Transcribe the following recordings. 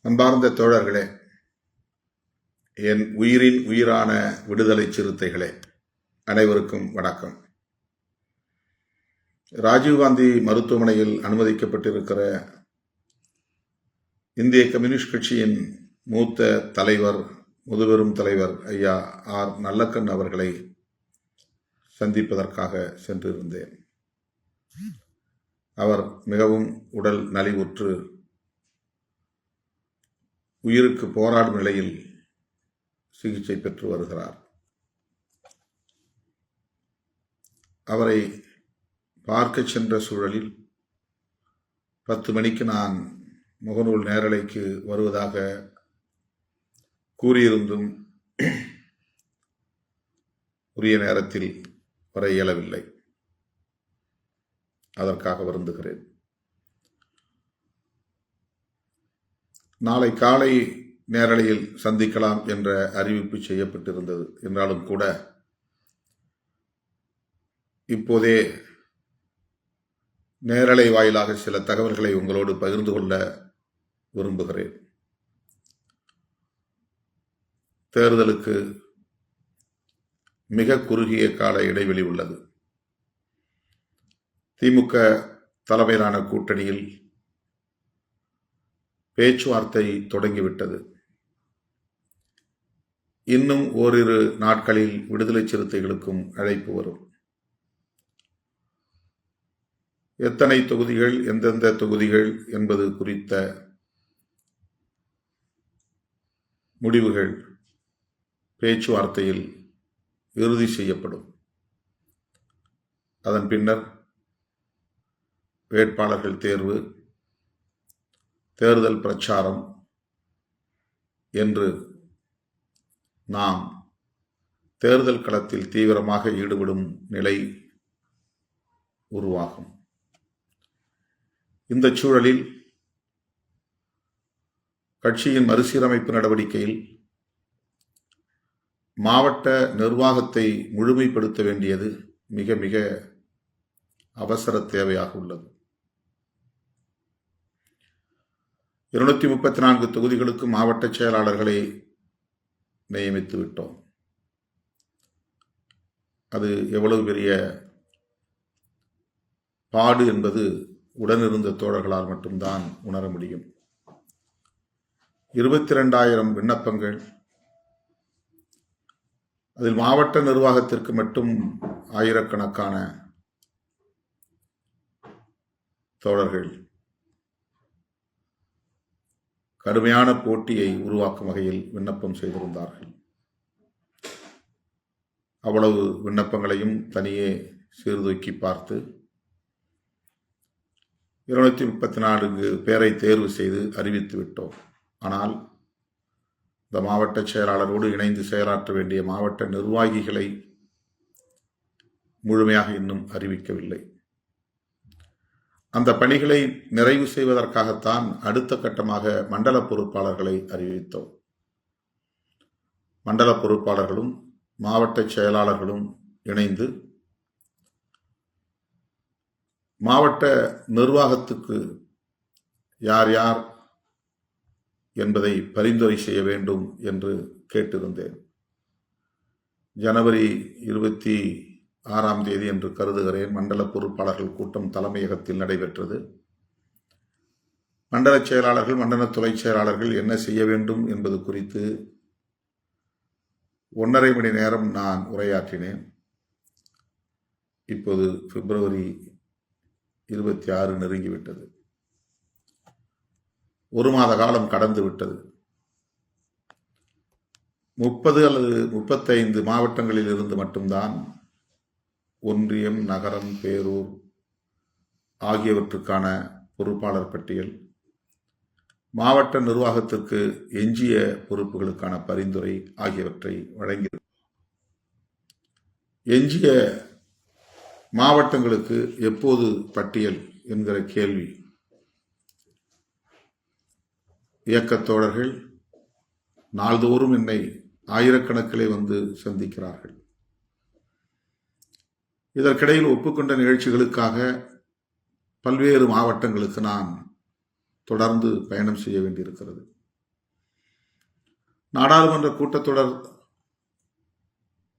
அன்பார்ந்த தோழர்களே, என் உயிரின் உயிரான விடுதலை சிறுத்தைகளே, அனைவருக்கும் வணக்கம். ராஜீவ்காந்தி மருத்துவமனையில் அனுமதிக்கப்பட்டிருக்கிற இந்திய கம்யூனிஸ்ட் கட்சியின் மூத்த தலைவர், முதுபெரும் தலைவர் ஐயா ஆர் நல்லக்கண் அவர்களை சந்திப்பதற்காக சென்றிருந்தேன். அவர் மிகவும் உடல் நலிவுற்று உயிருக்கு போராடும் நிலையில் சிகிச்சை பெற்று வருகிறார். அவரை பார்க்க சென்ற சூழலில் 10 மணிக்கு நான் முகநூல் நேரலைக்கு வருவதாக கூறியிருந்தும் உரிய நேரத்தில் வர இயலவில்லை. அதற்காக வருந்துகிறேன். நாளை காலை நேரலையில் சந்திக்கலாம் என்ற அறிவிப்பு செய்யப்பட்டிருந்தது. என்றாலும் கூட இப்போதே நேரலை வாயிலாக சில தகவல்களை உங்களோடு பகிர்ந்து கொள்ள விரும்புகிறேன். தேர்தலுக்கு மிக குறுகிய கால இடைவெளி உள்ளது. திமுக தலைமையிலான கூட்டணியில் பேச்சுவார்த்தை தொடங்கிவிட்டது. இன்னும் ஓரிரு நாட்களில் விடுதலை சிறுத்தைகளுக்கும் அழைப்பு வரும். எத்தனை தொகுதிகள், எந்தெந்த தொகுதிகள் என்பது குறித்த முடிவுகள் பேச்சுவார்த்தையில் இறுதி செய்யப்படும். அதன் பின்னர் வேட்பாளர்கள் தேர்வு, தேர்தல் பிரச்சாரம் என்று நாம் தேர்தல் களத்தில் தீவிரமாக ஈடுபடும் நிலை உருவாகும். இந்த சூழலில் கட்சியின் மறுசீரமைப்பு நடவடிக்கையில் மாவட்ட நிர்வாகத்தை முழுமைப்படுத்த வேண்டியது மிக மிக அவசர தேவையாக உள்ளது. 234 தொகுதிகளுக்கு மாவட்ட செயலாளர்களை நியமித்து விட்டோம். அது எவ்வளவு பெரிய பாடு என்பது உடனிருந்த தோழர்களால் மட்டும்தான் உணர முடியும். 22,000 விண்ணப்பங்கள். அதில் மாவட்ட நிர்வாகத்திற்கு மட்டும் ஆயிரக்கணக்கான தோழர்கள் கடுமையான போட்டியை உருவாக்கும் வகையில் விண்ணப்பம் செய்திருந்தார்கள். அவ்வளவு விண்ணப்பங்களையும் தனியே சீர்தூக்கி பார்த்து 234 பேரை தேர்வு செய்து அறிவித்து விட்டோம். ஆனால் இந்த மாவட்ட செயலாளரோடு இணைந்து செயலாற்ற வேண்டிய மாவட்ட நிர்வாகிகளை முழுமையாக இன்னும் அறிவிக்கவில்லை. அந்த பணிகளை நிறைவு செய்வதற்காகத்தான் அடுத்த கட்டமாக மண்டல பொறுப்பாளர்களை அறிவித்தோம். மண்டல பொறுப்பாளர்களும் மாவட்ட செயலாளர்களும் இணைந்து மாவட்ட நிர்வாகத்துக்கு யார் யார் என்பதை பரிந்துரை செய்ய வேண்டும் என்று கேட்டிருந்தேன். ஜனவரி 26ஆம் தேதி என்று கருதுகிறேன் மண்டல பொறுப்பாளர்கள் கூட்டம் தலைமையகத்தில் நடைபெற்றது. மண்டல செயலாளர்கள், மண்டல துணை செயலாளர்கள் என்ன செய்ய வேண்டும் என்பது குறித்து 1.5 மணி நேரம் நான் உரையாற்றினேன். இப்போது பிப்ரவரி 26 நெருங்கிவிட்டது. 1 மாத காலம் கடந்து விட்டது. 30 அல்லது 35 மாவட்டங்களில் இருந்து மட்டும்தான் ஒன்றியம், நகரம், பேரூர் ஆகியவற்றுக்கான பொறுப்பாளர் பட்டியல், மாவட்ட நிர்வாகத்திற்கு எஞ்சிய பொறுப்புகளுக்கான பரிந்துரை ஆகியவற்றை வழங்கி, எஞ்சிய மாவட்டங்களுக்கு எப்போது பட்டியல் என்கிற கேள்வி இயக்கத் தோழர்கள் நாள்தோறும் என்னை ஆயிரக்கணக்கிலே வந்து சந்திக்கிறார்கள். இதற்கிடையில் ஒப்புக்கொண்ட நிகழ்ச்சிகளுக்காக பல்வேறு மாவட்டங்களுக்கு நான் தொடர்ந்து பயணம் செய்ய வேண்டியிருக்கிறது. நாடாளுமன்ற கூட்டத்தொடர்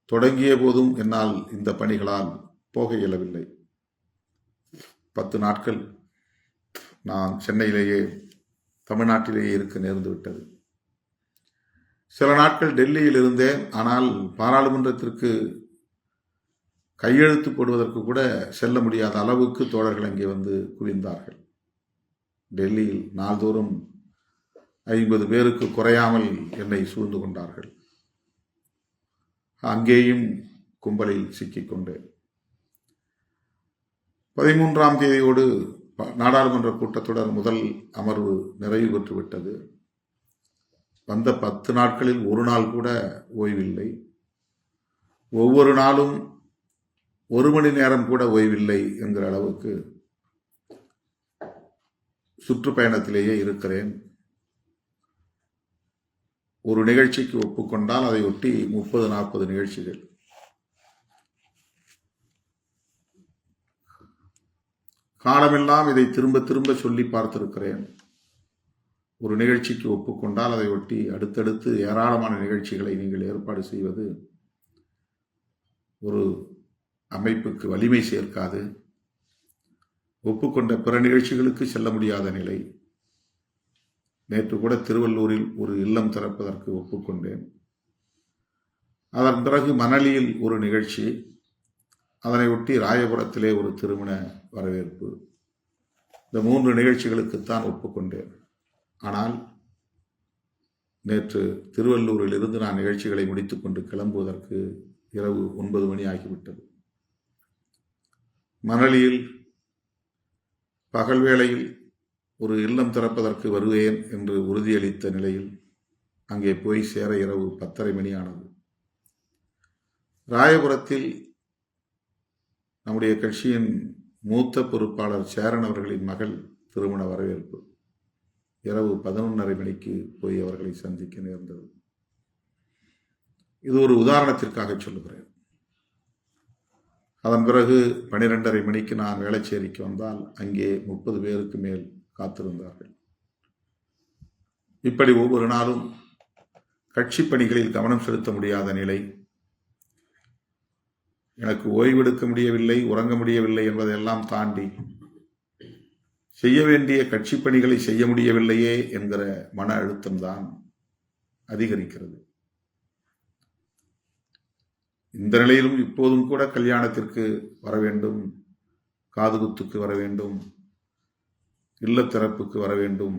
தொடங்கிய போதும் என்னால் இந்த பணிகளால் போக இயலவில்லை. 10 நாட்கள் நான் சென்னையிலேயே தமிழ்நாட்டிலேயே இருக்க நேர்ந்துவிட்டது. சில நாட்கள் டெல்லியில் இருந்தேன். ஆனால் பாராளுமன்றத்திற்கு கையெழுத்து போடுவதற்கு கூட செல்ல முடியாத அளவுக்கு தோழர்கள் அங்கே வந்து குவிந்தார்கள். டெல்லியில் நாள்தோறும் 50 பேருக்கு குறையாமல் என்னை சூழ்ந்து கொண்டார்கள். அங்கேயும் கும்பலில் சிக்கிக்கொண்டேன். 13ஆம் தேதியோடு நாடாளுமன்ற கூட்டத்தொடர் முதல் அமர்வு நிறைவு பெற்றுவிட்டது. வந்த 10 நாட்களில் ஒரு நாள் கூட ஓய்வில்லை. ஒவ்வொரு நாளும் 1 மணி நேரம் கூட ஓய்வில்லை என்கிற அளவுக்கு சுற்றுப்பயணத்திலேயே இருக்கிறேன். ஒரு நிகழ்ச்சிக்கு ஒப்புக்கொண்டால் அதை ஒட்டி 30-40 நிகழ்ச்சிகள். காலமெல்லாம் இதை திரும்ப திரும்ப சொல்லி பார்த்திருக்கிறேன். ஒரு நிகழ்ச்சிக்கு ஒப்புக்கொண்டால் அதை ஒட்டி அடுத்தடுத்து ஏராளமான நிகழ்ச்சிகளை நீங்கள் ஏற்பாடு செய்வது ஒரு அமைப்புக்கு வலிமை சேர்க்காது. ஒப்புக்கொண்ட பிற நிகழ்ச்சிகளுக்கு செல்ல முடியாத நிலை. நேற்று கூட திருவள்ளூரில் ஒரு இல்லம் திறப்பதற்கு ஒப்புக்கொண்டேன். அதன் பிறகு மணலியில் ஒரு நிகழ்ச்சி, அதனை ஒட்டி ராயபுரத்திலே ஒரு திருமண வரவேற்பு. இந்த 3 நிகழ்ச்சிகளுக்குத்தான் ஒப்புக்கொண்டேன். ஆனால் நேற்று திருவள்ளூரில் இருந்து நான் நிகழ்ச்சிகளை முடித்துக்கொண்டு கிளம்புவதற்கு இரவு 9 மணி ஆகிவிட்டது. மணலியில் பகல் வேளையில் ஒரு இல்லம் திறப்பதற்கு வருவேன் என்று உறுதியளித்த நிலையில் அங்கே போய் சேர இரவு 10:30 மணி ஆனது. ராயபுரத்தில் நம்முடைய கட்சியின் மூத்த பொறுப்பாளர் சேரன் அவர்களின் மகள் திருமண வரவேற்பு. இரவு 11:30 மணிக்கு போய் அவர்களை சந்திக்க நேர்ந்தது. இது ஒரு உதாரணத்திற்காக சொல்லுகிறேன். அதன் பிறகு 12:30 மணிக்கு நான் வேளச்சேரிக்கு வந்தால் அங்கே 30 பேருக்கு மேல் காத்திருந்தார்கள். இப்படி ஒவ்வொரு நாளும் கட்சி பணிகளில் கவனம் செலுத்த முடியாத நிலை. எனக்கு ஓய்வெடுக்க முடியவில்லை, உறங்க முடியவில்லை என்பதையெல்லாம் தாண்டி செய்ய வேண்டிய கட்சி பணிகளை செய்ய முடியவில்லையே என்கிற மன அழுத்தம்தான் அதிகரிக்கிறது. இந்த நிலையிலும் இப்போதும் கூட கல்யாணத்திற்கு வர வேண்டும், காதுகுத்துக்கு வர வேண்டும், இல்லத்திறப்புக்கு வர வேண்டும்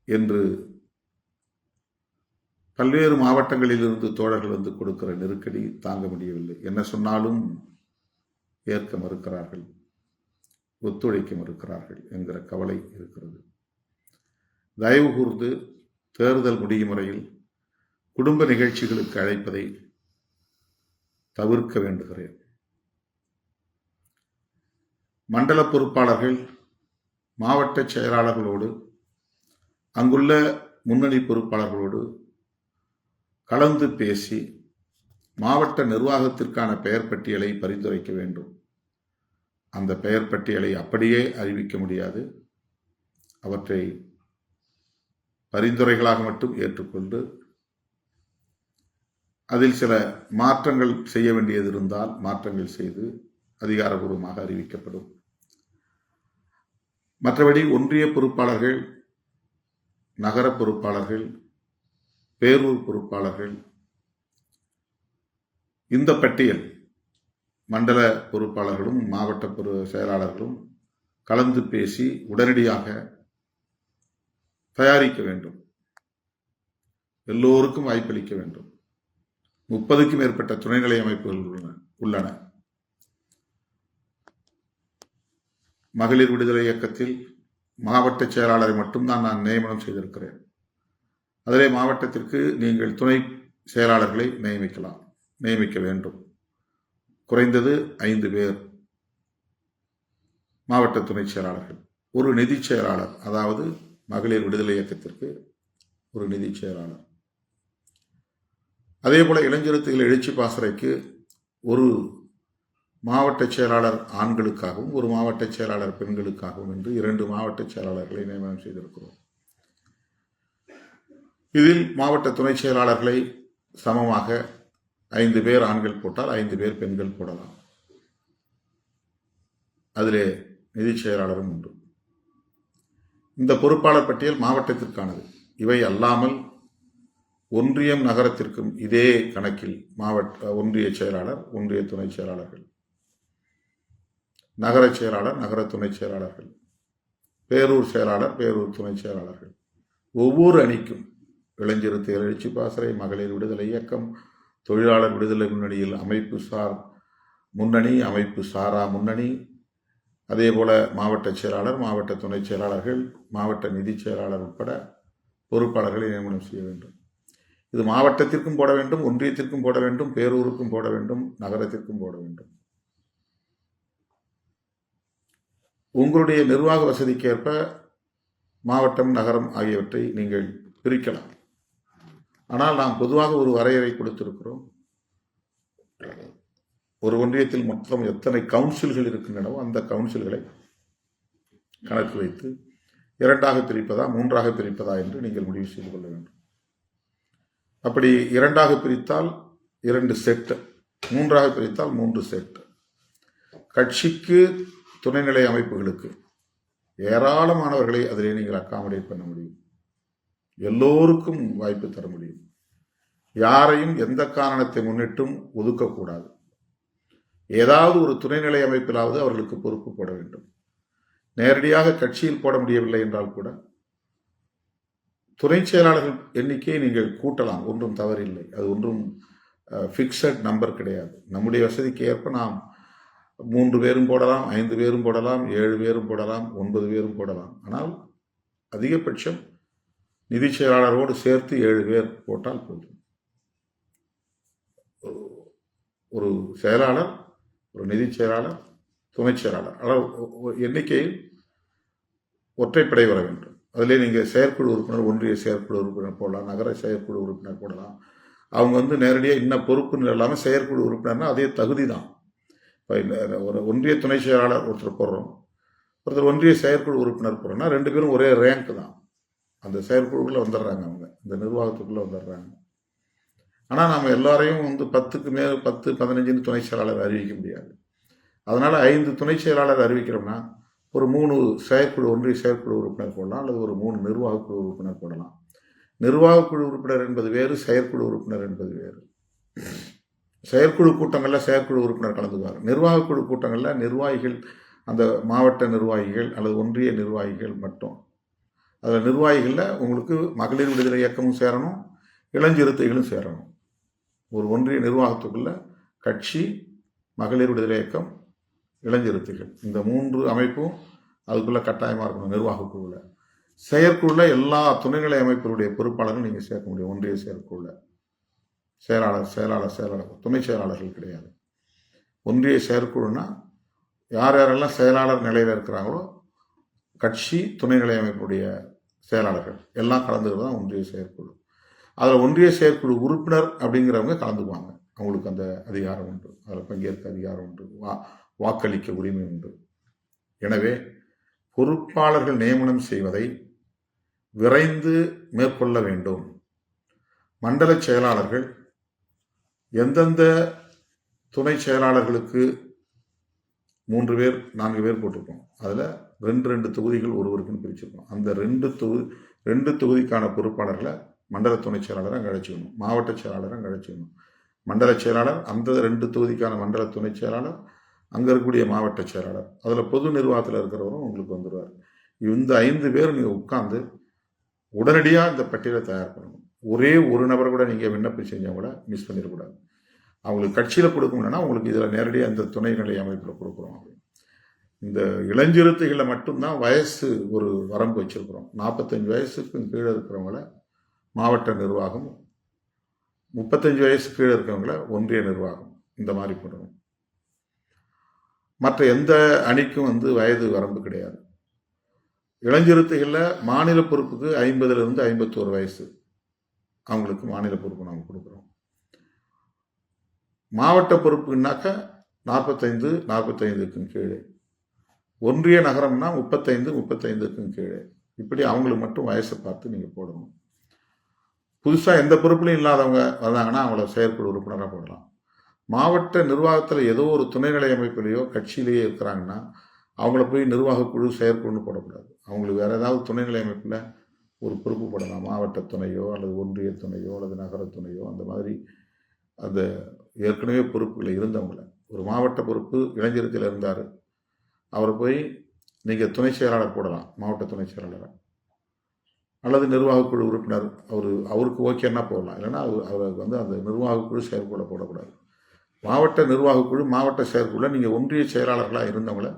என்று பல்வேறு மாவட்டங்களில் இருந்து தோழர்கள் வந்து கொடுக்கிற நெருக்கடி தாங்க முடியவில்லை. என்ன சொன்னாலும் ஏற்க மறுக்கிறார்கள், ஒத்துழைக்க மறுக்கிறார்கள் என்கிற கவலை இருக்கிறது. தயவு கூர்ந்து தேர்தல் முடியும் வரையில் குடும்ப நிகழ்ச்சிகளுக்கு அழைப்பதை தவிர்க்க வேண்டுகிறேன். மண்டல பொறுப்பாளர்கள் மாவட்ட செயலாளர்களோடு, அங்குள்ள முன்னணி பொறுப்பாளர்களோடு கலந்து பேசி மாவட்ட நிர்வாகத்திற்கான பெயர் பட்டியலை பரிந்துரைக்க வேண்டும். அந்த பெயர் பட்டியலை அப்படியே அறிவிக்க முடியாது. அவற்றை பரிந்துரைகளாக மட்டும் ஏற்றுக்கொண்டு அதில் சில மாற்றங்கள் செய்ய வேண்டியது இருந்தால் மாற்றங்கள் செய்து அதிகாரபூர்வமாக அறிவிக்கப்படும். மற்றபடி ஒன்றிய பொறுப்பாளர்கள், நகர பொறுப்பாளர்கள், பேரூர் பொறுப்பாளர்கள், இந்த பட்டியல் மண்டல பொறுப்பாளர்களும் மாவட்ட செயலாளர்களும் கலந்து பேசி உடனடியாக தயாரிக்க வேண்டும். எல்லோருக்கும் வாய்ப்பளிக்க வேண்டும். 30க்கும் மேற்பட்ட துணைநிலை அமைப்புகள் உள்ளன. மகளிர் விடுதலை இயக்கத்தில் மாவட்ட செயலாளரை மட்டும்தான் நான் நியமனம் செய்திருக்கிறேன். அதிலே மாவட்டத்திற்கு நீங்கள் துணை செயலாளர்களை நியமிக்க வேண்டும். குறைந்தது 5 பேர் மாவட்ட துணை செயலாளர்கள், ஒரு நிதி செயலாளர், அதாவது மகளிர் விடுதலை இயக்கத்திற்கு ஒரு நிதி செயலாளர். அதே போல இளைஞருத்துகள் எழுச்சி பாசறைக்கு ஒரு மாவட்ட செயலாளர் ஆண்களுக்காகவும் ஒரு மாவட்ட செயலாளர் பெண்களுக்காகவும் என்று 2 மாவட்ட செயலாளர்களை நியமனம் செய்திருக்கிறோம். இதில் மாவட்ட துணை செயலாளர்களை சமமாக 5 பேர் ஆண்கள் போட்டால் 5 பேர் பெண்கள் போடலாம். அதிலே நிதி செயலாளரும் உண்டு. இந்த பொறுப்பாளர் பட்டியல் மாவட்டத்திற்கானது. இவை அல்லாமல் ஒன்றியம் நகரத்திற்கும் இதே கணக்கில் ஒன்றிய செயலாளர், ஒன்றிய துணை செயலாளர்கள், நகர செயலாளர், நகர துணை செயலாளர்கள், பேரூர் செயலாளர், பேரூர் துணை செயலாளர்கள், ஒவ்வொரு அணிக்கும் இளைஞர் எழுச்சி பாசறை, மகளிர் விடுதலை இயக்கம், தொழிலாளர் விடுதலை முன்னணியில் அமைப்பு சார் முன்னணி, அமைப்பு சாரா முன்னணி, அதே போல மாவட்ட செயலாளர், மாவட்ட துணை செயலாளர்கள், மாவட்ட நிதி செயலாளர் உட்பட பொறுப்பாளர்களை நியமனம் செய்ய வேண்டும். இது மாவட்டத்திற்கும் போட வேண்டும், ஒன்றியத்திற்கும் போட வேண்டும், பேரூருக்கும் போட வேண்டும், நகரத்திற்கும் போட வேண்டும். உங்களுடைய நிர்வாக வசதிக்கேற்ப மாவட்டம், நகரம் ஆகியவற்றை நீங்கள் பிரிக்கலாம். ஆனால் நாம் பொதுவாக ஒரு வரையறை கொடுத்திருக்கிறோம். ஒரு ஒன்றியத்தில் மொத்தம் எத்தனை கவுன்சில்கள் இருக்கின்றனவோ அந்த கவுன்சில்களை கணக்கு வைத்து 2ஆக பிரிப்பதா 3ஆக பிரிப்பதா என்று நீங்கள் முடிவு செய்து கொள்ள வேண்டும். அப்படி 2ஆக பிரித்தால் 2 செட், 3ஆக பிரித்தால் 3 செட். கட்சிக்கு, துணைநிலை அமைப்புகளுக்கு ஏராளமானவர்களை அதிலே நீங்கள் அக்காமடேட் பண்ண முடியும். எல்லோருக்கும் வாய்ப்பு தர முடியும். யாரையும் எந்த காரணத்தை முன்னிட்டும் ஒதுக்கக்கூடாது. ஏதாவது ஒரு துணைநிலை அமைப்பிலாவது அவர்களுக்கு பொறுப்பு போட வேண்டும். நேரடியாக கட்சியில் போட முடியவில்லை என்றால் கூட துணை செயலாளர்கள் எண்ணிக்கையை நீங்கள் கூட்டலாம், ஒன்றும் தவறில்லை. அது ஒன்றும் ஃபிக்ஸட் நம்பர் கிடையாது. நம்முடைய வசதிக்கு ஏற்ப நாம் 3 பேரும் போடலாம், 5 பேரும் போடலாம், 7 பேரும் போடலாம், 9 பேரும் போடலாம். ஆனால் அதிகபட்சம் நிதி செயலாளரோடு சேர்த்து 7 பேர் போட்டால் போதும். ஒரு செயலாளர், ஒரு நிதி செயலாளர், துணை செயலாளர் எண்ணிக்கையில் ஒற்றைப்படை வர வேண்டும். அதிலே நீங்கள் செயற்குழு உறுப்பினர், ஒன்றிய செயற்குழு உறுப்பினர் போடலாம், நகர செயற்குழு உறுப்பினர் போடலாம். அவங்க நேரடியாக இன்ன பொறுப்புன்னு இல்லாமல் செயற்குழு உறுப்பினர்னா அதே தகுதி தான். இப்போ ஒரு ஒன்றிய துணை செயலாளர் ஒருத்தர் போடுறோம், ஒருத்தர் ஒன்றிய செயற்குழு உறுப்பினர் போடுறோம்னா 2 பேரும் ஒரே ரேங்க் தான். அந்த செயற்குழுக்குள்ளே வந்துடுறாங்க, அவங்க இந்த நிர்வாகத்துக்குள்ளே வந்துடுறாங்க. ஆனால் நம்ம எல்லாரையும் 10க்கு மேல் 10, 15 துணை செயலாளர் அறிவிக்க முடியாது. அதனால் 5 துணை செயலாளர் அறிவிக்கிறோம்னா ஒரு 3 செயற்குழு, ஒன்றிய செயற்குழு உறுப்பினர் போடலாம், அல்லது ஒரு 3 நிர்வாகக்குழு உறுப்பினர் போடலாம். நிர்வாகக்குழு உறுப்பினர் என்பது வேறு, செயற்குழு உறுப்பினர் என்பது வேறு. செயற்குழு கூட்டங்களில் செயற்குழு உறுப்பினர் கலந்துக்குவார். நிர்வாகக்குழு கூட்டங்களில் நிர்வாகிகள், அந்த மாவட்ட நிர்வாகிகள் அல்லது ஒன்றிய நிர்வாகிகள் மட்டும். அதில் நிர்வாகிகளில் உங்களுக்கு மகளிர் விடுதலை இயக்கமும் சேரணும், இளஞ்சிறுத்தைகளும் சேரணும். ஒரு ஒன்றிய நிர்வாகத்துக்குள்ள கட்சி, மகளிர் விடுதலை இயக்கம், இளஞ்சிறுத்தைகள், இந்த 3 அமைப்பும் அதுக்குள்ள கட்டாயமாக இருக்கணும். நிர்வாகக்குழுவில், செயற்குழுவில் எல்லா துணைநிலை அமைப்புடைய பொறுப்பாளர்கள் நீங்கள் சேர்க்க முடியும். ஒன்றிய செயற்குழுவில் செயலாளர், துணை செயலாளர்கள் கிடையாது. ஒன்றிய செயற்குழுனா யார் யாரெல்லாம் செயலாளர் நிலையில் இருக்கிறாங்களோ கட்சி, துணைநிலை அமைப்புடைய செயலாளர்கள் எல்லாம் கலந்துக்கிறது தான் ஒன்றிய செயற்குழு. அதில் ஒன்றிய செயற்குழு உறுப்பினர் அப்படிங்கிறவங்க கலந்துக்குவாங்க. அவங்களுக்கு அந்த அதிகாரம் உண்டு, அதில் பங்கேற்க அதிகாரம் உண்டு, வாக்களிக்க உரிமை உண்டு. எனவே பொறுப்பாளர்கள் நியமனம் செய்வதை விரைந்து மேற்கொள்ள வேண்டும். மண்டல செயலாளர்கள் எந்தெந்த துணை செயலாளர்களுக்கு 3 பேர் 4 பேர் போட்டிருக்கோம், அதில் 2 தொகுதிகள் ஒருவருக்குன்னு பிரிச்சிருக்கோம். அந்த 2 தொகுதிக்கான பொறுப்பாளர்களை மண்டல துணை செயலாளரை அங்கே அழைச்சிக்கணும், மாவட்ட செயலாளரை அங்கே அழைச்சிக்கணும். மண்டல செயலாளர், அந்த 2 தொகுதிக்கான மண்டல துணை செயலாளர், அங்கே இருக்கக்கூடிய மாவட்ட செயலாளர், அதில் பொது நிர்வாகத்தில் இருக்கிறவரும் உங்களுக்கு வந்துடுவார். இந்த 5 பேர் நீங்கள் உட்கார்ந்து உடனடியாக இந்த பட்டியலை தயார் பண்ணணும். ஒரே ஒரு நபர் கூட நீங்கள் விண்ணப்பம் செஞ்சால் கூட மிஸ் பண்ணிடக்கூடாது. அவங்களுக்கு கட்சியில் கொடுக்க முடியும்னா உங்களுக்கு இதில் நேரடியாக இந்த துணைநிலை அமைப்பில் கொடுக்குறோம். இந்த இளஞ்சிறுத்தைகளில் மட்டும்தான் வயசு ஒரு வரம்பு வச்சுருக்குறோம். 45 வயசுக்கு கீழே இருக்கிறவங்கள மாவட்ட நிர்வாகம், 35 வயசு கீழே இருக்கிறவங்கள ஒன்றிய நிர்வாகம், இந்த மாதிரி பண்ணணும். மற்ற எந்த அணிக்கும் வயது வரம்பு கிடையாது. இளஞ்சிறுத்தைகளில் மாநில பொறுப்புக்கு 50லிருந்து 51 வயசு அவங்களுக்கு மாநில பொறுப்பு நாங்கள் கொடுக்குறோம். மாவட்ட பொறுப்புனாக்க 45, 45க்கும் கீழே. ஒன்றிய நகரம்னா 35, 35க்கும் கீழே. இப்படி அவங்களுக்கு மட்டும் வயசை பார்த்து நீங்கள் போடணும். புதுசாக எந்த பொறுப்புலையும் இல்லாதவங்க வந்தாங்கன்னா அவங்கள செயற்குழு உறுப்பினராக போடலாம். மாவட்ட நிர்வாகத்தில் ஏதோ ஒரு துணைநிலை அமைப்பிலேயோ கட்சியிலேயோ இருக்கிறாங்கன்னா அவங்கள போய் நிர்வாகக்குழு செயற்குழுன்னு போடக்கூடாது. அவங்களுக்கு வேறு ஏதாவது துணைநிலை அமைப்பில் ஒரு பொறுப்பு போடலாம். மாவட்ட துணையோ அல்லது ஒன்றிய துணையோ அல்லது நகர துணையோ அந்த மாதிரி அந்த ஏற்கனவே பொறுப்புகளில் இருந்தவங்கள. ஒரு மாவட்ட பொறுப்பு இளைஞரத்தில் இருந்தார், அவரை போய் நீங்கள் துணை செயலாளர் போடலாம், மாவட்ட துணை செயலாளரை, அல்லது நிர்வாகக்குழு உறுப்பினர் அவருக்கு ஓகேன்னா போடலாம். இல்லைன்னா அவருக்கு வந்து அந்த நிர்வாகக்குழு செயற்குழு போடக்கூடாது. மாவட்ட நிர்வாகக்குழு மாவட்ட செயற்குழு நீங்கள் ஒன்றிய செயலாளர்களாக இருந்தவங்கள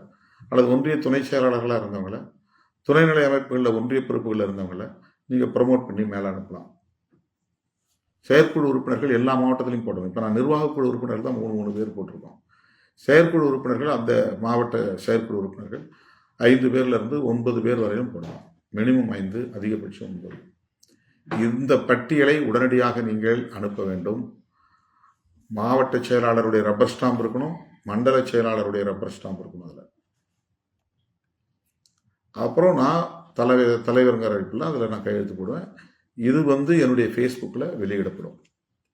அல்லது ஒன்றிய துணை செயலாளர்களாக இருந்தவங்கள, துணைநிலை அமைப்புகளில் ஒன்றிய பொறுப்புகளில் இருந்தவங்கள நீங்கள் ப்ரமோட் பண்ணி மேலே அனுப்பலாம். செயற்குழு உறுப்பினர்கள் எல்லா மாவட்டத்திலையும் போடணும். இப்போ நான் நிர்வாகக்குழு உறுப்பினர்கள் தான் 3 பேர் போட்டிருக்கோம். செயற்குழு உறுப்பினர்கள் அந்த மாவட்ட செயற்குழு உறுப்பினர்கள் 5 பேர்லேருந்து 9 பேர் வரையிலும் போடலாம். மினிமம் 5, அதிகபட்சம் 9. இந்த பட்டியலை உடனடியாக நீங்கள் அனுப்ப வேண்டும். மாவட்ட செயலாளருடைய ரப்பர் ஸ்டாம்ப் இருக்கணும், மண்டல செயலாளருடைய ரப்பர் ஸ்டாம்ப் இருக்கணும். அதில் அப்புறம் நான் தலைவருங்கிற அழைப்பில் அதில் நான் கையெழுத்து போடுவேன். இது வந்து என்னுடைய ஃபேஸ்புக்கில் வெளியிடப்படும்.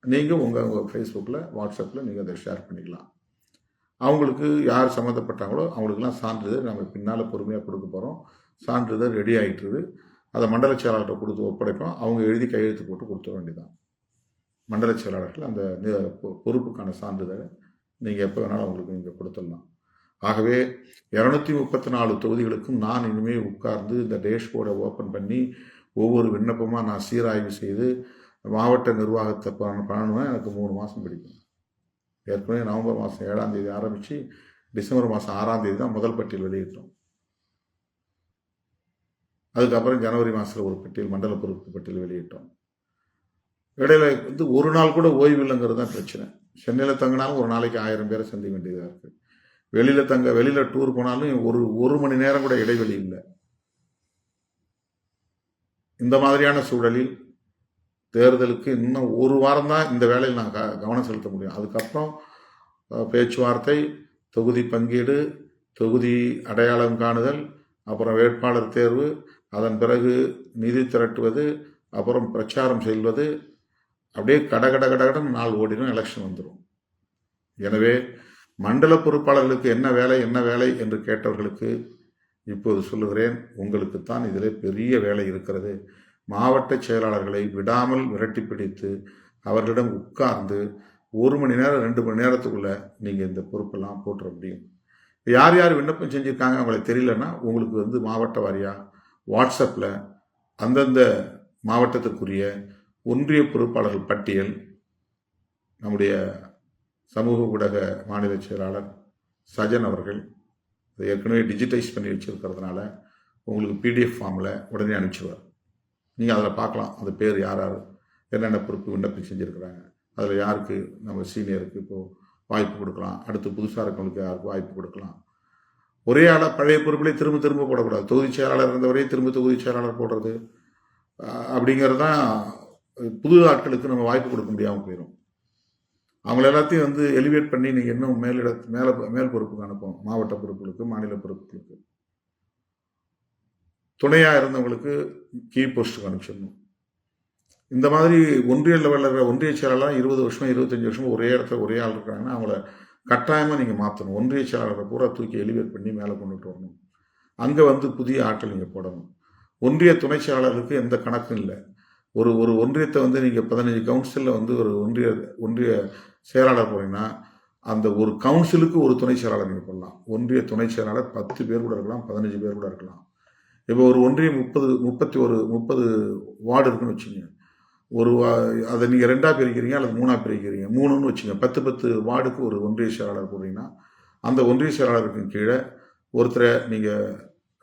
நீங்கள் உங்கள் ஃபேஸ்புக்கில் வாட்ஸ்அப்பில் நீங்கள் அதை ஷேர் பண்ணிக்கலாம். அவங்களுக்கு யார் சம்மந்தப்பட்டாங்களோ அவங்களுக்கெல்லாம் சான்றிதழ் நம்ம பின்னால் பொறுமையாக கொடுக்க போகிறோம். சான்றிதழ் ரெடி ஆகிட்டுருது. அதை மண்டல செயலாளர்கிட்ட கொடுத்து ஒப்படைப்போம். அவங்க எழுதி கையெழுத்து போட்டு கொடுத்துட வேண்டியதான். மண்டல செயலாளர்கள் அந்த பொறுப்புக்கான சான்றிதழை நீங்கள் எப்போ வேணாலும் அவங்களுக்கு நீங்கள் கொடுத்துடலாம். ஆகவே 234 தொகுதிகளுக்கும் நான் இனிமேல் உட்கார்ந்து இந்த டேஷ்போர்டை ஓப்பன் பண்ணி ஒவ்வொரு விண்ணப்பமாக நான் சீராய்வு செய்து மாவட்ட நிர்வாகத்தை பண்ணணும்னா எனக்கு 3 மாதம் பிடிக்கும். ஏற்கனவே நவம்பர் மாதம் 7ஆம் தேதி ஆரம்பித்து டிசம்பர் மாதம் 6ஆம் தேதி தான் முதல் பட்டியல் வெளியிட்டோம். அதுக்கப்புறம் ஜனவரி மாதத்தில் ஒரு பட்டியல், மண்டல பொறுப்பு பட்டியல் வெளியிட்டோம். இடையில வந்து ஒரு நாள் கூட ஓய்வு இல்லைங்கிறது தான் பிரச்சனை. சென்னையில் தங்கினாலும் ஒரு நாளைக்கு 1000 பேரை சந்திக்க வேண்டியதாக இருக்குது. வெளியில் டூர் போனாலும் ஒரு மணி நேரம் கூட இடைவெளி இல்லை. இந்த மாதிரியான சூழலில் தேர்தலுக்கு இன்னும் ஒரு வாரம் தான் இந்த வேலையில் நான் கவனம் செலுத்த முடியும். அதுக்கப்புறம் பேச்சுவார்த்தை, தொகுதி பங்கீடு, தொகுதி அடையாளம் காணுதல், அப்புறம் வேட்பாளர் தேர்வு, அதன் பிறகு நிதி திரட்டுவது, அப்புறம் பிரச்சாரம் செய்வது, அப்படியே கடகடன்னு நாள் ஓடிடும், எலெக்ஷன் வந்துடும். எனவே மண்டல பொறுப்பாளர்களுக்கு என்ன வேலை என்று கேட்டவர்களுக்கு இப்போது சொல்லுகிறேன், உங்களுக்குத்தான் இதில் பெரிய வேலை இருக்கிறது. மாவட்ட செயலாளர்களை விடாமல் விரட்டி பிடித்து அவர்களிடம் உட்கார்ந்து 1 மணி நேரம் 2 மணி நேரத்துக்குள்ள நீங்கள் இந்த பொறுப்பெல்லாம் போட்டுற முடியும். யார் யார் விண்ணப்பம் செஞ்சுருக்காங்க அவங்களுக்கு தெரியலன்னா உங்களுக்கு வந்து மாவட்ட வாரியாக வாட்ஸ்அப்பில் அந்தந்த மாவட்டத்திற்குரிய ஒன்றிய பொறுப்பாளர்கள் பட்டியல் நம்முடைய சமூக ஊடக மாநில செயலாளர் சஜன் அவர்கள் அதை ஏற்கனவே டிஜிட்டைஸ் பண்ணி வச்சுருக்கிறதுனால உங்களுக்கு PDF ஃபார்மில் உடனே அனுப்பிச்சிடுவார். நீங்கள் அதில் பார்க்கலாம் அந்த பேர் யார் என்னென்ன பொறுப்பு விண்ணப்பம் செஞ்சுருக்கிறாங்க, அதில் யாருக்கு நம்ம சீனியருக்கு இப்போது வாய்ப்பு கொடுக்கலாம், அடுத்து புதுசாக இருக்கவங்களுக்கு யாருக்கு வாய்ப்பு கொடுக்கலாம். ஒரே ஆளாக பழைய பொறுப்புலேயே திரும்ப போடக்கூடாது. தொகுதி செயலாளர் இருந்தவரையே திரும்ப தொகுதி செயலாளர் போடுறது அப்படிங்கிறது தான் புது ஆட்களுக்கு நம்ம வாய்ப்பு கொடுக்க முடியாமல் போயிடும். அவங்கள எல்லாத்தையும் வந்து எலிவேட் பண்ணி நீங்கள் இன்னும் மேல் பொறுப்புக்கு அனுப்பணும். மாவட்ட பொறுப்புகளுக்கு, மாநில பொறுப்புகளுக்கு, துணையாக இருந்தவங்களுக்கு கீ போஸ்ட்டுக்கு அனுப்பிச்சிடணும். இந்த மாதிரி ஒன்றிய லெவலில் இருக்கிற ஒன்றிய செயலாளர் 20 வருஷம் 25 வருஷம் ஒரே இடத்துல ஒரே ஆள் இருக்கிறாங்கன்னா அவங்கள கட்டாயமாக நீங்கள் மாற்றணும். ஒன்றிய செயலாளரை பூரா தூக்கி எலிவேட் பண்ணி மேலே கொண்டுட்டு வரணும். அங்கே வந்து புதிய ஆட்கள் நீங்கள் போடணும். ஒன்றிய துணை செயலாளருக்கு எந்த கணக்கும் இல்லை. ஒரு ஒன்றியத்தை வந்து நீங்கள் 15 கவுன்சிலில் வந்து ஒரு ஒன்றிய செயலாளர் போனீங்கன்னா அந்த ஒரு கவுன்சிலுக்கு ஒரு துணை செயலாளர் நீங்கள் போடலாம். ஒன்றிய துணை செயலாளர் 10 பேர் கூட இருக்கலாம், 15 பேர் கூட இருக்கலாம். இப்போ ஒரு ஒன்றியம் 30 வார்டு இருக்குன்னு வச்சுங்க. அதை நீங்கள் 2ஆக பிரிக்கிறீங்க அல்லது 3ஆக பிரிக்கிறீங்க, 3ன்னு வச்சுங்க. 10 வார்டுக்கு ஒரு ஒன்றிய செயலாளர் போடுறீங்கன்னா அந்த ஒன்றிய செயலாளருக்கு கீழே ஒருத்தரை நீங்கள்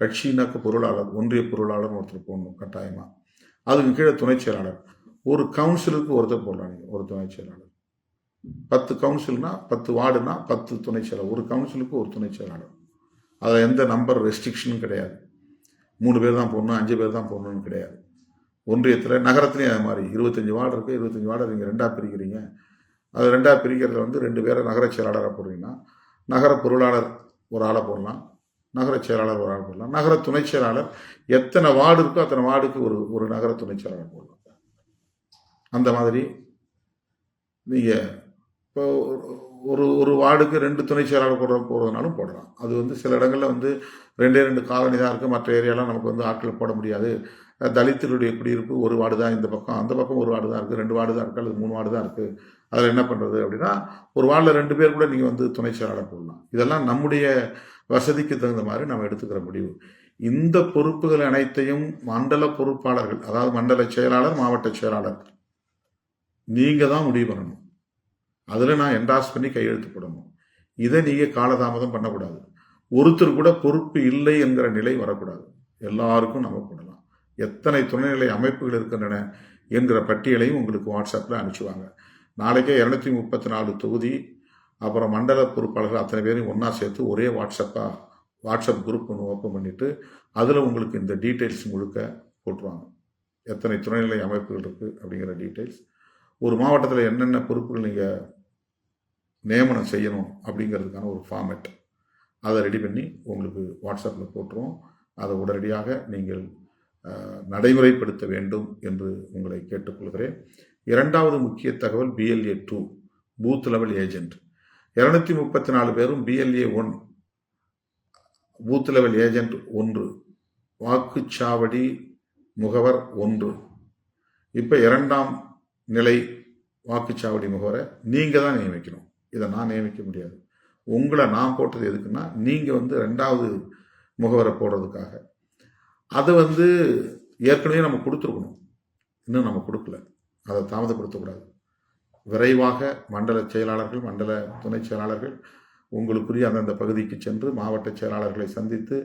கட்சியினாக்க பொருளாளர், ஒன்றிய பொருளாளர்னு ஒருத்தர் போடணும் கட்டாயமாக. அதுக்கு கீழே துணை செயலாளர். ஒரு கவுன்சிலுக்கு ஒருத்தர் போடலாம் நீங்கள், ஒரு துணை செயலாளர். 10 கவுன்சில்னா 10 வார்டுனா 10 துணை செயலாளர். ஒரு கவுன்சிலுக்கு ஒரு துணை செயலாளர். அதில் எந்த நம்பர் ரெஸ்ட்ரிக்ஷனும் கிடையாது. 3 பேர் தான் போடணும், 5 பேர் தான் போடணும்னு கிடையாது. ஒன்றியத்தில் நகரத்துலேயும் அது மாதிரி 25 வார்டு இருக்குது. 25 வார்டை நீங்கள் 2ஆக பிரிக்கிறீங்க. அது 2ஆக பிரிக்கிறதுல வந்து 2 பேரை நகர செயலாளராக போடுறீங்கன்னா நகர பொருளாளர் ஒரு ஆளை போடலாம், நகர செயலாளர் ஒரு ஆள் போடலாம். நகர துணை செயலாளர் எத்தனை வார்டு இருக்கோ அத்தனை வார்டுக்கு ஒரு நகர துணை செயலாளர் போடலாம். அந்த மாதிரி நீங்கள் இப்போ ஒரு ஒரு வார்டுக்கு 2 துணை செயலாளர் போடுறதுனாலும் போடலாம். அது வந்து சில இடங்களில் வந்து 2 காலனி தான் இருக்குது, மற்ற ஏரியாலாம் நமக்கு வந்து ஆட்கள் போட முடியாது. தலித்துடைய குடியிருப்பு ஒரு வார்டு தான் இந்த பக்கம், அந்த பக்கம் ஒரு வார்டு தான் இருக்குது, 2 வார்டு தான் இருக்குது, அல்லது 3 வார்டு தான் இருக்குது. அதில் என்ன பண்ணுறது அப்படின்னா, ஒரு வார்டில் 2 பேர் கூட நீங்கள் வந்து துணை செயலாளர் போடலாம். இதெல்லாம் நம்முடைய வசதிக்கு தகுந்த மாதிரி நம்ம எடுத்துக்கிற முடிவு. இந்த பொறுப்புகள் அனைத்தையும் மண்டல பொறுப்பாளர்கள், அதாவது மண்டல செயலாளர், மாவட்ட செயலாளர், நீங்கள் தான் முடிவு பண்ணணும். அதில் நான் என்டாஸ் பண்ணி கையெழுத்து போடணும். இதை நீங்கள் காலதாமதம் பண்ணக்கூடாது. ஒருத்தர் கூட பொறுப்பு இல்லை என்கிற நிலை வரக்கூடாது. எல்லாருக்கும் நம்ம போடலாம். எத்தனை துணைநிலை அமைப்புகள் இருக்கின்றன என்கிற பட்டியலையும் உங்களுக்கு வாட்ஸ்அப்பில் அனுப்பிச்சுவாங்க. நாளைக்கே 234 தொகுதி, அப்புறம் மண்டல பொறுப்பாளர்கள் அத்தனை பேரையும் ஒன்றா சேர்த்து ஒரே வாட்ஸ்அப் குரூப் ஒன்று ஓப்பன் பண்ணிவிட்டு அதில் உங்களுக்கு இந்த டீட்டெயில்ஸ் முழுக்க போட்டுருவாங்க. எத்தனை துணைநிலை அமைப்புகள் இருக்குது அப்படிங்கிற டீட்டெயில்ஸ், ஒரு மாவட்டத்தில் என்னென்ன பொறுப்புகள் நீங்கள் நியமனம் செய்யணும் அப்படிங்கிறதுக்கான ஒரு ஃபார்மேட், அதை ரெடி பண்ணி உங்களுக்கு வாட்ஸ்அப்பில் போட்டுருவோம். அதை உடனடியாக நீங்கள் நடைமுறைப்படுத்த வேண்டும் என்று உங்களை கேட்டுக்கொள்கிறேன். இரண்டாவது முக்கிய தகவல் BLA 2 பூத் லெவல் ஏஜென்ட். 234 பேரும் BLA 1 பூத் லெவல் ஏஜென்ட் 1, வாக்குச்சாவடி முகவர் 1. இப்போ 2ஆம் நிலை வாக்குச்சாவடி முகவரை நீங்கள் தான் நியமிக்கணும். இதை நான் நியமிக்க முடியாது. உங்களை நான் போட்டது எதுக்குன்னா, நீங்கள் வந்து 2வது முகவரை போடுறதுக்காக. அதை வந்து ஏற்கனவே நம்ம கொடுத்துருக்கணும், இன்னும் நம்ம கொடுக்கல. அதை தாமதப்படுத்தக்கூடாது. விரைவாக மண்டல செயலாளர்கள், மண்டல துணை செயலாளர்கள் உங்களுக்குரிய அந்தந்த பகுதிக்கு சென்று மாவட்ட செயலாளர்களை சந்தித்து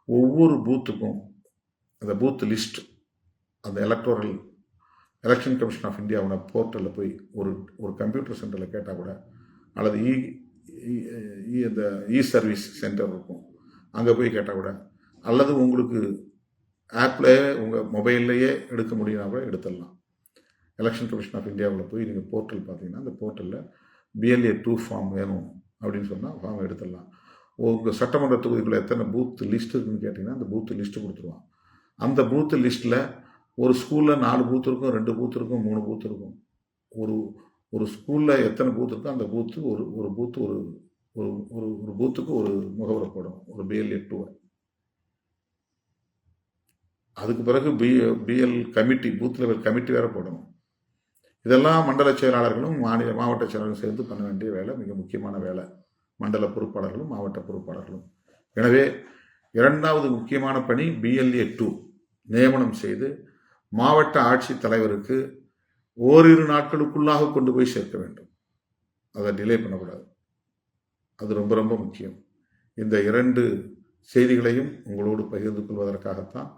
ஒவ்வொரு பூத்துக்கும் அந்த பூத் லிஸ்ட், அந்த எலெக்ஷன் கமிஷன் ஆஃப் இந்தியாவோட போர்ட்டலில் போய் ஒரு கம்ப்யூட்டர் சென்டரில் கேட்டால் கூட, அல்லது இந்த சர்வீஸ் சென்டர் இருக்கும், அங்கே போய் கேட்டால் கூட, அல்லது உங்களுக்கு ஆப்லேயே உங்கள் மொபைல்லையே எடுக்க முடியும்னா கூட எடுத்துடலாம். எலெக்ஷன் கமிஷன் ஆஃப் இந்தியாவில் போய் நீங்கள் போர்ட்டல் பார்த்தீங்கன்னா, அந்த போர்ட்டலில் BLA 2 ஃபார்ம் வேணும் அப்படின்னு சொன்னால் ஃபார்ம் எடுத்துடலாம். உங்கள் சட்டமன்ற தொகுதிக்குள்ளே எத்தனை பூத் லிஸ்ட் இருக்குன்னு கேட்டிங்கன்னா, அந்த பூத் லிஸ்ட்டு கொடுத்துருவான். அந்த பூத் லிஸ்ட்டில் ஒரு ஸ்கூலில் 4 பூத் இருக்கும், 2 பூத் இருக்கும், 3 பூத் இருக்கும். ஒரு ஸ்கூலில் எத்தனை பூத் இருக்கோ அந்த பூத்து ஒரு பூத்து ஒரு பூத்துக்கு ஒரு முகவரை போடும், ஒரு BLA 2. அதுக்கு பிறகு BL committee, booth level committee வேறு போடணும். இதெல்லாம் மண்டல செயலாளர்களும் மாவட்ட செயலாளர்களும் சேர்ந்து பண்ண வேண்டிய வேலை, மிக முக்கியமான வேலை. மண்டல பொறுப்பாளர்களும் மாவட்ட பொறுப்பாளர்களும். எனவே 2வது முக்கியமான பணி BLA 2 நியமனம் செய்து மாவட்ட ஆட்சித் தலைவருக்கு ஓரிரு நாட்களுக்குள்ளாக கொண்டு போய் சேர்க்க வேண்டும். அதை டிலே பண்ணக்கூடாது. அது ரொம்ப ரொம்ப முக்கியம். இந்த 2 செய்திகளையும் உங்களோடு பகிர்ந்து கொள்வதற்காகத்தான்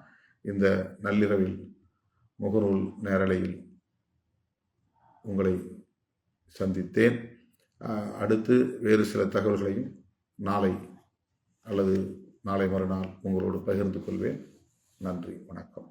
இந்த நள்ளிரவில் முகநூல் நேரலையில் உங்களை சந்தித்தேன். அடுத்து வேறு சில தகவல்களையும் நாளை அல்லது நாளை மறுநாள் உங்களோடு பகிர்ந்து கொள்வேன். நன்றி, வணக்கம்.